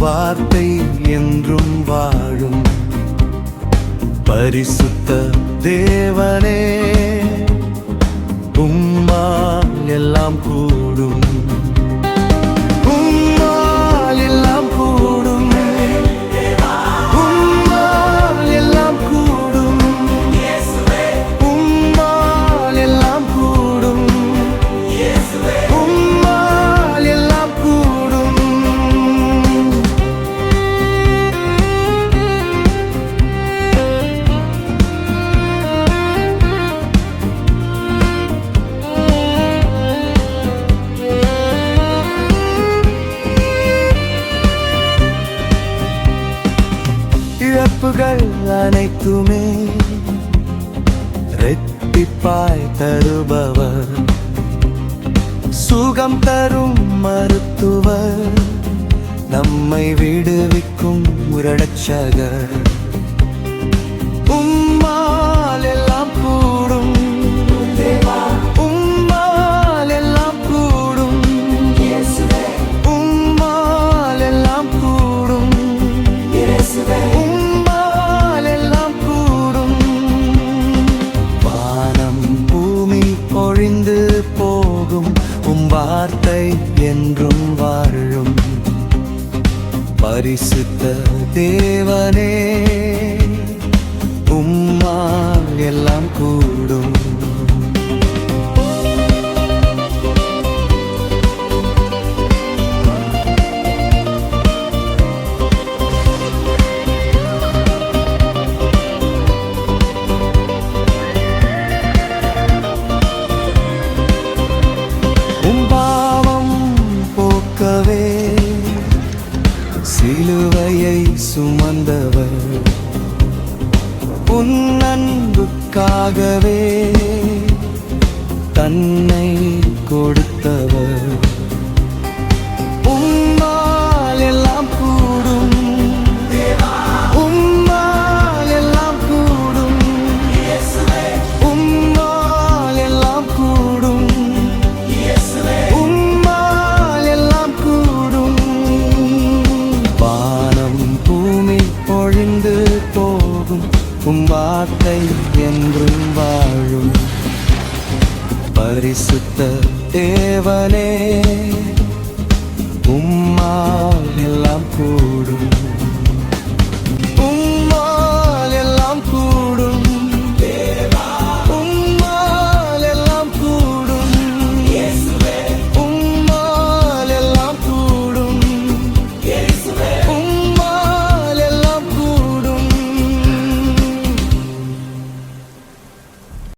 வார்த்தை என்றும் வாழும் பரிசுத்த தேவனே, உம்மால் எல்லாம் கூடும், உம்மால் எல்லாம் கூடும், உம்மால் எல்லாம் கூடும், உம்மால் எல்லாம் கூடும், உம்மால் எல்லாம் கூடும். இழப்புகள் அனைத்துமே இரட்டிப்பாய் தருபவர், சுகம் தரும் மருத்துவர், நம்மை விடுவிக்கும் இரட்சகர். உம்மால் எல்லாம் கூடும், உம்மால் எல்லாம் கூடும், உம்மால் எல்லாம் கூடும், உம்மால் எல்லாம் கூடும். வானம் பூமி ஒழிந்து போகும், வார்த்தை என்றும் வாழும் பரிசுத்த தேவனே, உம்மால் எல்லாம் கூடும். சிலுவையை சுமந்தவர், உன் அன்புக்காகவே தன்னை கொடுத்தவர். உம்மால் எல்லாம் கூடும், உம்மால் எல்லாம் கூடும், உம்மால் எல்லாம் கூடும், உம்மால் எல்லாம் கூடும். வானம் பூமி பொழிந்து போகும், வார்த்தை என்றும் வாழும் பரிசுத்த தேவனே, உம்மால் எல்லாம் கூடும்.